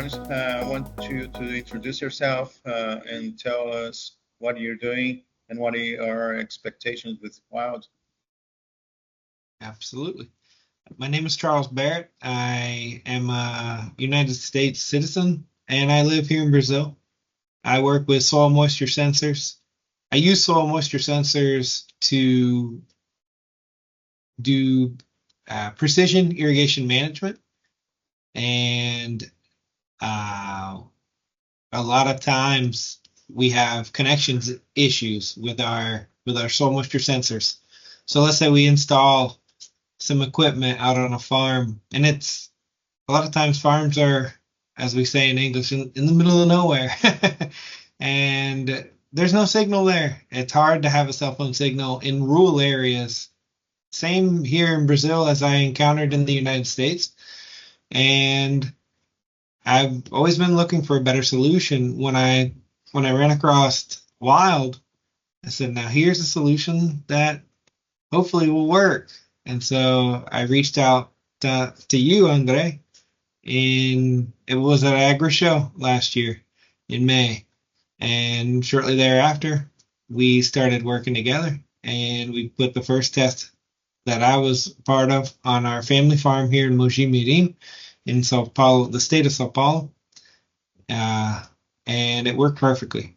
Charles. I want you to introduce yourself and tell us what you're doing and what are your expectations with Wyld. Absolutely. My name is Charles Barrett. I am a United States citizen and I live here in Brazil. I work with soil moisture sensors. I use soil moisture sensors to do precision irrigation management, and uh, a lot of times we have connections issues with our soil moisture sensors. So let's say we install some equipment out on a farm, and it's a lot of times farms are, as we say in English, in the middle of nowhere, and there's no signal there. It's hard to have a cell phone signal in rural areas. Same here in Brazil as I encountered in the United States, and I've always been looking for a better solution. When I ran across Wyld, I said, now here's a solution that hopefully will work. And so I reached out to you, Andre, and it was at Agri Show last year in May. And shortly thereafter, we started working together and we put the first test that I was part of on our family farm here in Mogi Mirim in Sao Paulo, the state of Sao Paulo. Uh, and it worked perfectly.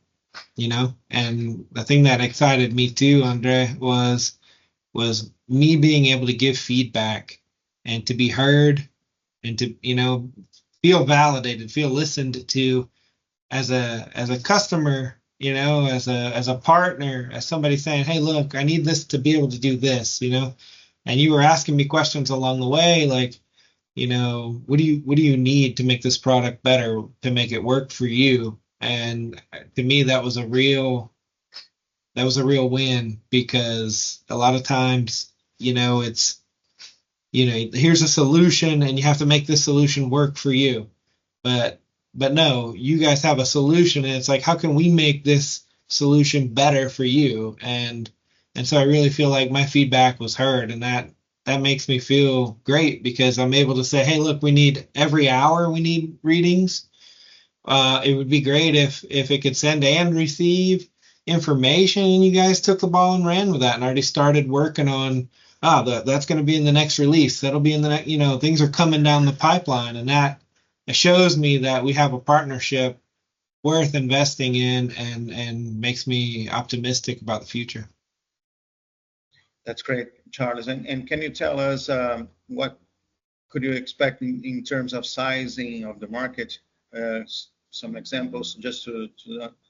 And the thing that excited me too, Andre, was me being able to give feedback and to be heard and to feel validated, feel listened to as a customer, as a partner, as somebody saying, hey, look, I need this to be able to do this. And you were asking me questions along the way, like, what do you need to make this product better, to make it work for you? And to me, that was a real win, because a lot of times, it's, here's a solution and you have to make this solution work for you. But no, you guys have a solution and it's like, how can we make this solution better for you? And so I really feel like my feedback was heard, and that makes me feel great, because I'm able to say, hey, look, we need every hour we need readings. It would be great if it could send and receive information, and you guys took the ball and ran with that and already started working on that's going to be in the next release. That'll be in the next, things are coming down the pipeline, and that it shows me that we have a partnership worth investing in, and makes me optimistic about the future. That's great, Charles. And can you tell us what could you expect in terms of sizing of the market? Some examples just to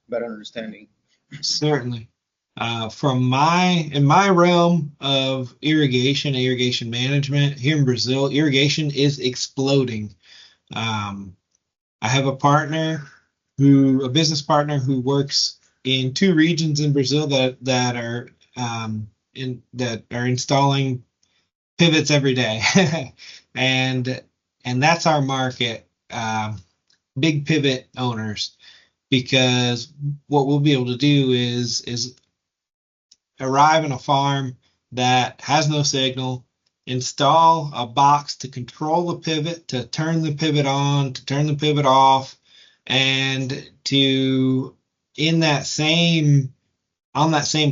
better understanding. Certainly. In my realm of irrigation management here in Brazil, irrigation is exploding. I have a business partner who works in two regions in Brazil that are installing pivots every day, and that's our market, big pivot owners, because what we'll be able to do is arrive in a farm that has no signal, install a box to control the pivot, to turn the pivot on, to turn the pivot off, and to on that same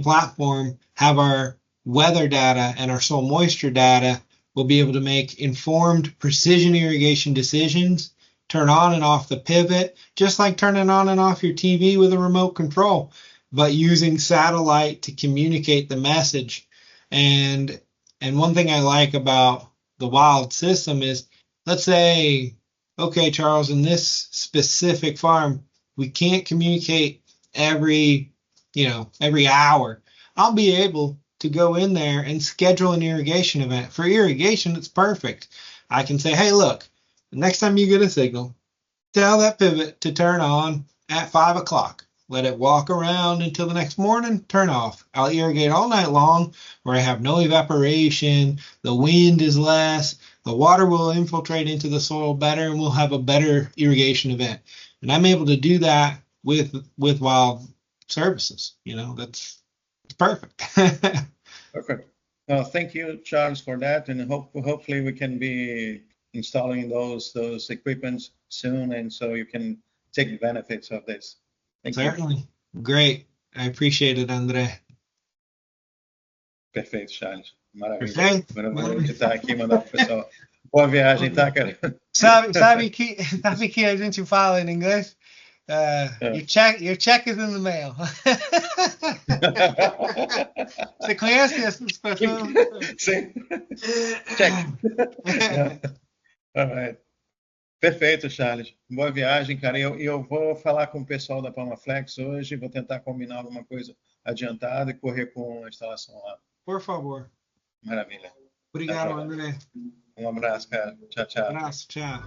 platform have our weather data and our soil moisture data. We'll be able to make informed precision irrigation decisions, turn on and off the pivot, just like turning on and off your TV with a remote control, but using satellite to communicate the message. And one thing I like about the Wyld system is, let's say, okay, Charles, in this specific farm, we can't communicate every hour. I'll be able to go in there and schedule an irrigation event. For irrigation, it's perfect. I can say, hey, look, the next time you get a signal, tell that pivot to turn on at 5 o'clock. Let it walk around until the next morning, turn off. I'll irrigate all night long, where I have no evaporation, the wind is less, the water will infiltrate into the soil better, and we'll have a better irrigation event. And I'm able to do that with Wyld services. That's perfect. Perfect. Well, thank you, Charles, for that, and hopefully we can be installing those equipments soon, and so you can take the benefits of this. Thank you. Certainly. Great. I appreciate it, André. Perfeito, Charles. Maravilha. Perfeito. Agora eu vou editar aqui e mandar pro pessoal. Boa viagem, tá, cara? Sabe que a gente fala em inglês? Your check is in the mail. Você conhece essa expressão? Sim. Check. All right. Perfeito, Charles. Boa viagem, cara. Eu vou falar com o pessoal da Palmaflex hoje, vou tentar combinar alguma coisa adiantada e correr com a instalação lá. Por favor. Maravilha. Obrigado, André. Um abraço, cara. Tchau, tchau. Abraço, tchau.